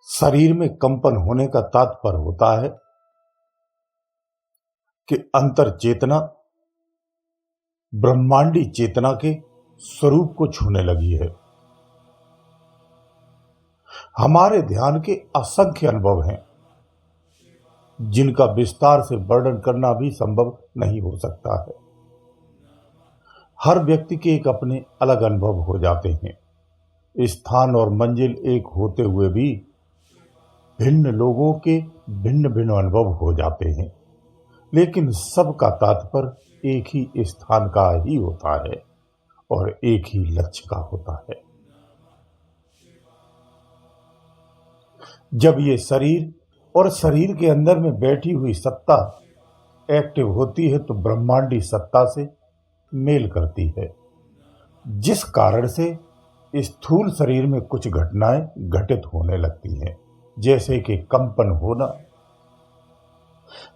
शरीर में कंपन होने का तात्पर्य होता है कि अंतर चेतना ब्रह्मांडी चेतना के स्वरूप को छूने लगी है। हमारे ध्यान के असंख्य अनुभव हैं जिनका विस्तार से वर्णन करना भी संभव नहीं हो सकता है। हर व्यक्ति के एक अपने अलग अनुभव हो जाते हैं। स्थान और मंजिल एक होते हुए भी भिन्न लोगों के भिन्न भिन्न अनुभव हो जाते हैं, लेकिन सबका तात्पर्य एक ही स्थान का ही होता है और एक ही लक्ष्य का होता है। जब ये शरीर और शरीर के अंदर में बैठी हुई सत्ता एक्टिव होती है तो ब्रह्मांडी सत्ता से मेल करती है, जिस कारण से स्थूल शरीर में कुछ घटनाएं घटित होने लगती हैं, जैसे कि कंपन होना,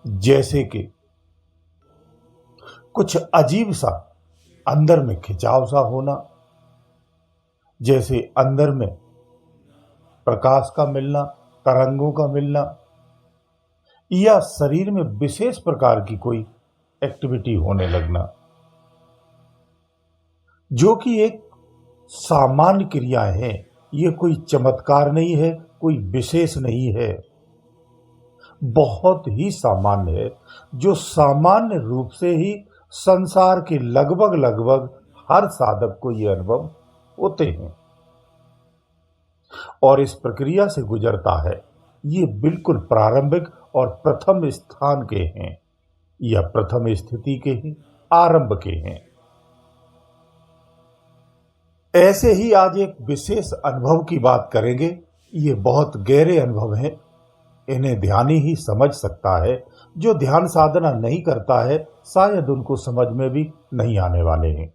जैसे कि कुछ अजीब सा अंदर में खिंचाव सा होना, जैसे अंदर में प्रकाश का मिलना, तरंगों का मिलना, या शरीर में विशेष प्रकार की कोई एक्टिविटी होने लगना, जो कि एक सामान्य क्रिया है। ये कोई चमत्कार नहीं है, कोई विशेष नहीं है, बहुत ही सामान्य है, जो सामान्य रूप से ही संसार के लगभग लगभग हर साधक को ये अनुभव होते हैं और इस प्रक्रिया से गुजरता है। ये बिल्कुल प्रारंभिक और प्रथम स्थान के हैं या प्रथम स्थिति के हैं, आरंभ के हैं। ऐसे ही आज एक विशेष अनुभव की बात करेंगे। ये बहुत गहरे अनुभव हैं, इन्हें ध्यानी ही समझ सकता है। जो ध्यान साधना नहीं करता है शायद उनको समझ में भी नहीं आने वाले हैं।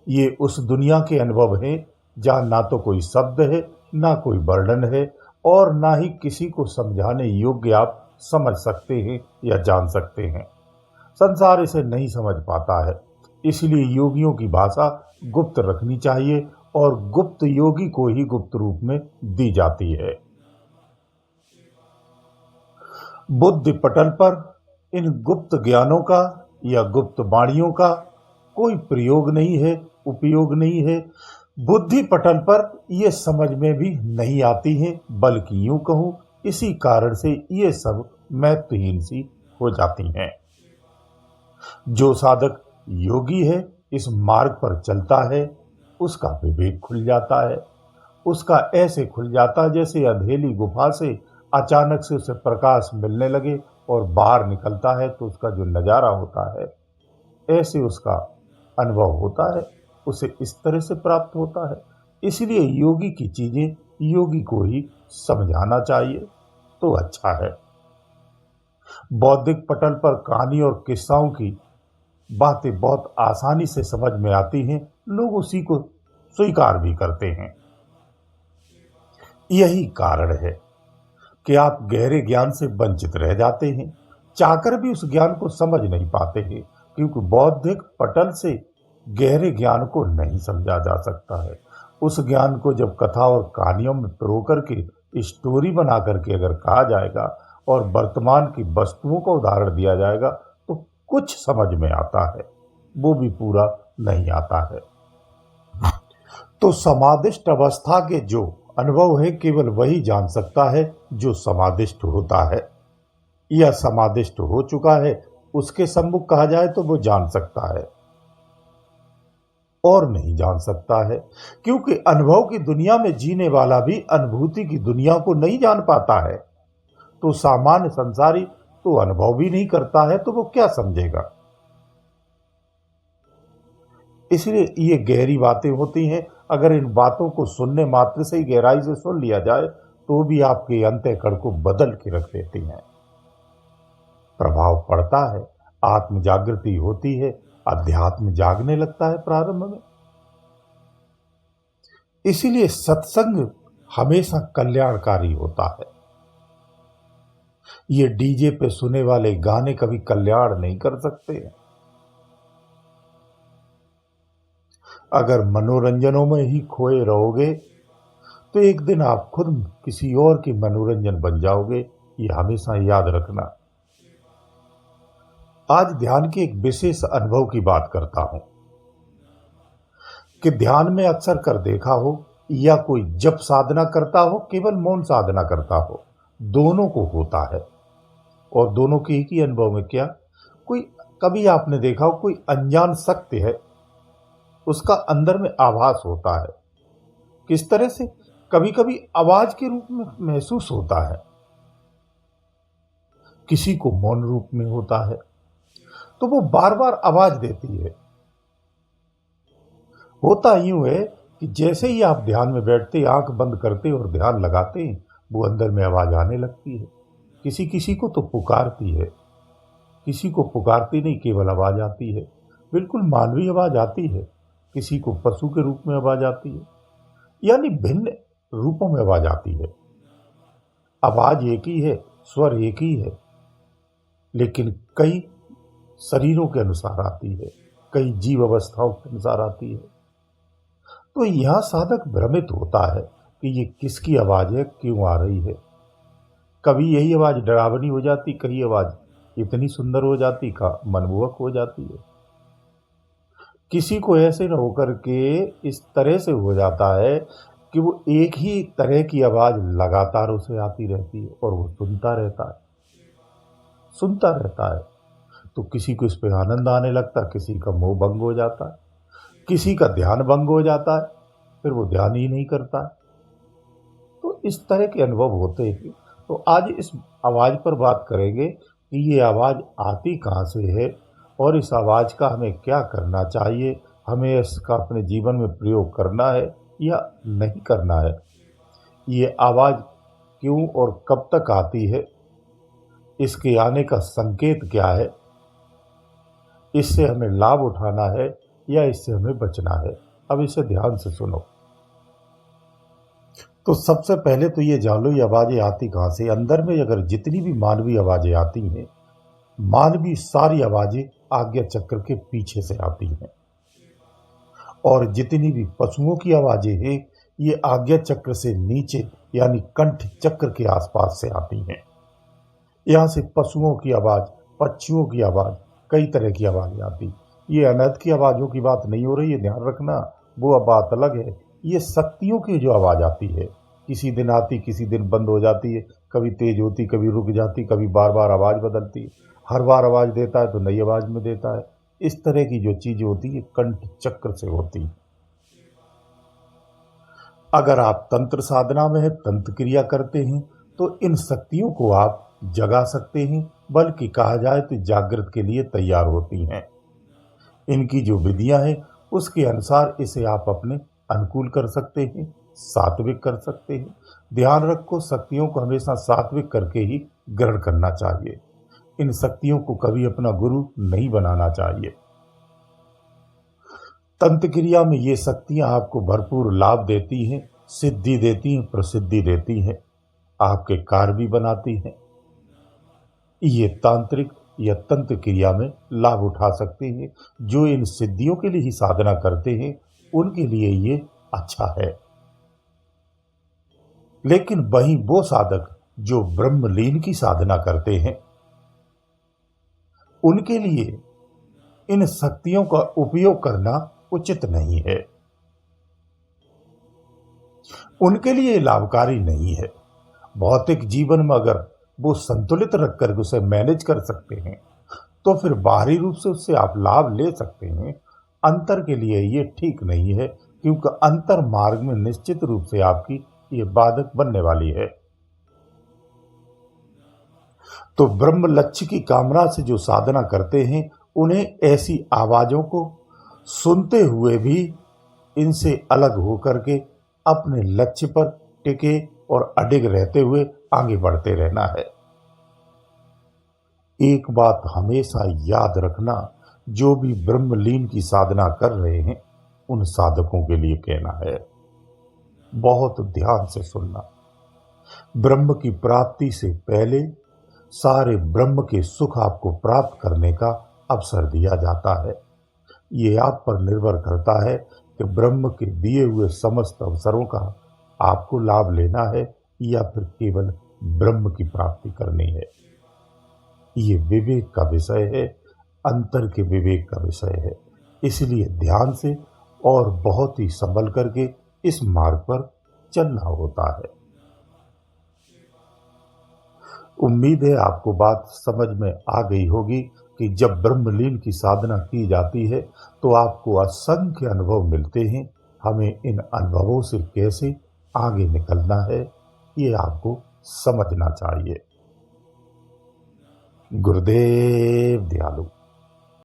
ये उस दुनिया के अनुभव हैं जहाँ ना तो कोई शब्द है, ना कोई वर्णन है और ना ही किसी को समझाने योग्य आप समझ सकते हैं या जान सकते हैं। संसार इसे नहीं समझ पाता है, इसलिए योगियों की भाषा गुप्त रखनी चाहिए और गुप्त योगी को ही गुप्त रूप में दी जाती है। बुद्धि पटल पर इन गुप्त ज्ञानों का या गुप्त वाणियों का कोई प्रयोग नहीं है, उपयोग नहीं है। बुद्धि पटल पर ये समझ में भी नहीं आती है, बल्कि यूं कहूं इसी कारण से ये सब महत्वहीन सी हो जाती हैं। जो साधक योगी है, इस मार्ग पर चलता है, उसका विवेक खुल जाता है। उसका ऐसे खुल जाता जैसे अंधेरी गुफा से अचानक से उसे प्रकाश मिलने लगे और बाहर निकलता है तो उसका जो नज़ारा होता है, ऐसे उसका अनुभव होता है, उसे इस तरह से प्राप्त होता है। इसलिए योगी की चीज़ें योगी को ही समझाना चाहिए तो अच्छा है। बौद्धिक पटल पर कहानी और किस्साओं की बातें बहुत आसानी से समझ में आती हैं, लोग उसी को स्वीकार भी करते हैं। यही कारण है कि आप गहरे ज्ञान से वंचित रह जाते हैं, चाहकर भी उस ज्ञान को समझ नहीं पाते हैं, क्योंकि बौद्धिक पटल से गहरे ज्ञान को नहीं समझा जा सकता है। उस ज्ञान को जब कथा और कहानियों में पिरो करके स्टोरी बना करके अगर कहा जाएगा और वर्तमान की वस्तुओं का उदाहरण दिया जाएगा तो कुछ समझ में आता है, वो भी पूरा नहीं आता है। तो समाधिष्ट अवस्था के जो अनुभव है केवल वही जान सकता है जो समाधिष्ट होता है या समाधिष्ट हो चुका है, उसके सम्मुख कहा जाए तो वो जान सकता है और नहीं जान सकता है, क्योंकि अनुभव की दुनिया में जीने वाला भी अनुभूति की दुनिया को नहीं जान पाता है। तो सामान्य संसारी तो अनुभव भी नहीं करता है तो वो क्या समझेगा। इसलिए ये गहरी बातें होती हैं। अगर इन बातों को सुनने मात्र से ही गहराई से सुन लिया जाए तो भी आपके अंतःकरण को बदल के रख देती हैं। प्रभाव पड़ता है, आत्म जागृति होती है, अध्यात्म जागने लगता है प्रारंभ में। इसीलिए सत्संग हमेशा कल्याणकारी होता है। ये डीजे पे सुने वाले गाने कभी कल्याण नहीं कर सकते हैं। अगर मनोरंजनों में ही खोए रहोगे तो एक दिन आप खुद किसी और के मनोरंजन बन जाओगे। ये हमेशा याद रखना। आज ध्यान के एक विशेष अनुभव की बात करता हूं कि ध्यान में अक्सर कर देखा हो या कोई जप साधना करता हो, केवल मौन साधना करता हो, दोनों को होता है। और दोनों के एक ही अनुभव में क्या, कोई कभी आपने देखा हो कोई अनजान शक्ति है, उसका अंदर में आभास होता है। किस तरह से, कभी कभी आवाज के रूप में महसूस होता है, किसी को मौन रूप में होता है, तो वो बार बार आवाज देती है। होता यूं है कि जैसे ही आप ध्यान में बैठते, आंख बंद करते और ध्यान लगाते हैं, वो अंदर में आवाज आने लगती है। किसी किसी को तो पुकारती है, किसी को पुकारती नहीं, केवल आवाज आती है, बिल्कुल मानवीय आवाज आती है। किसी को पशु के रूप में आवाज आती है, यानी भिन्न रूपों में आवाज आती है। आवाज एक ही है, स्वर एक ही है, लेकिन कई शरीरों के अनुसार आती है, कई जीव अवस्थाओं के अनुसार आती है। तो यहां साधक भ्रमित होता है कि ये किसकी आवाज है, क्यों आ रही है। कभी यही आवाज डरावनी हो जाती, कई आवाज इतनी सुंदर हो जाती का मनमोहक हो जाती है। किसी को ऐसे न होकर के इस तरह से हो जाता है कि वो एक ही तरह की आवाज लगातार उसे आती रहती है और वो सुनता रहता है, सुनता रहता है। तो किसी को इस पे आनंद आने लगता है, किसी का मोह भंग हो जाता है, किसी का ध्यान भंग हो जाता है, फिर वो ध्यान ही नहीं करता है। तो इस तरह के अनुभव होते हैं। तो आज इस आवाज पर बात करेंगे कि ये आवाज आती कहाँ से है और इस आवाज का हमें क्या करना चाहिए, हमें इसका अपने जीवन में प्रयोग करना है या नहीं करना है। ये आवाज क्यों और कब तक आती है, इसके आने का संकेत क्या है, इससे हमें लाभ उठाना है या इससे हमें बचना है। अब इसे ध्यान से सुनो। तो सबसे पहले तो ये जान लो ये आवाजें आती कहाँ से। अंदर में अगर जितनी भी मानवीय आवाजें आती हैं, मानवीय सारी आवाजें आज्ञा चक्र के पीछे से आती हैं। और जितनी भी पशुओं की आवाजें हैं, ये आज्ञा चक्र से नीचे यानी कंठ चक्र के आसपास से आती हैं। यहाँ से पशुओं की आवाज, पक्षियों की आवाज, कई तरह की आवाजें आती। ये अनर्थ की आवाजों की बात नहीं हो रही है, ध्यान रखना, वो अब बात अलग है। ये शक्तियों की जो आवाज आती है, किसी दिन आती, किसी दिन बंद हो जाती है, कभी तेज होती, कभी रुक जाती, कभी बार बार आवाज बदलती है, हर बार आवाज देता है तो नई आवाज में देता है। इस तरह की जो चीजें होती है कंठ चक्र से होती है। अगर आप तंत्र साधना में है, तंत्र क्रिया करते हैं, तो इन शक्तियों को आप जगा सकते हैं, बल्कि कहा जाए तो जागृत के लिए तैयार होती हैं। इनकी जो विधियां हैं उसके अनुसार इसे आप अपने अनुकूल कर सकते हैं, सात्विक कर सकते हैं। ध्यान रखो, शक्तियों को हमेशा सात्विक करके ही ग्रहण करना चाहिए। इन शक्तियों को कभी अपना गुरु नहीं बनाना चाहिए। तंत्र क्रिया में ये शक्तियां आपको भरपूर लाभ देती हैं, सिद्धि देती हैं, प्रसिद्धि देती हैं, आपके कार्य भी बनाती हैं। ये तांत्रिक या तंत्र क्रिया में लाभ उठा सकते हैं। जो इन सिद्धियों के लिए ही साधना करते हैं उनके लिए ये अच्छा है। लेकिन वहीं वो साधक जो ब्रह्मलीन की साधना करते हैं, उनके लिए इन शक्तियों का उपयोग करना उचित नहीं है, उनके लिए लाभकारी नहीं है। भौतिक जीवन में अगर वो संतुलित रखकर उसे मैनेज कर सकते हैं तो फिर बाहरी रूप से उससे आप लाभ ले सकते हैं। अंतर के लिए ये ठीक नहीं है, क्योंकि अंतर मार्ग में निश्चित रूप से आपकी ये बाधक बनने वाली है। तो ब्रह्म लक्ष्य की कामना से जो साधना करते हैं, उन्हें ऐसी आवाजों को सुनते हुए भी इनसे अलग होकर के अपने लक्ष्य पर टिके और अडिग रहते हुए आगे बढ़ते रहना है। एक बात हमेशा याद रखना, जो भी ब्रह्मलीन की साधना कर रहे हैं उन साधकों के लिए कहना है, बहुत ध्यान से सुनना। ब्रह्म की प्राप्ति से पहले सारे ब्रह्म के सुख आपको प्राप्त करने का अवसर दिया जाता है। ये आप पर निर्भर करता है कि ब्रह्म के दिए हुए समस्त अवसरों का आपको लाभ लेना है या फिर केवल ब्रह्म की प्राप्ति करनी है। ये विवेक का विषय है, अंतर के विवेक का विषय है। इसलिए ध्यान से और बहुत ही संभल करके इस मार्ग पर चलना होता है। उम्मीद है आपको बात समझ में आ गई होगी कि जब ब्रह्मलीन की साधना की जाती है तो आपको असंख्य अनुभव मिलते हैं। हमें इन अनुभवों से कैसे आगे निकलना है ये आपको समझना चाहिए। गुरुदेव दयालु।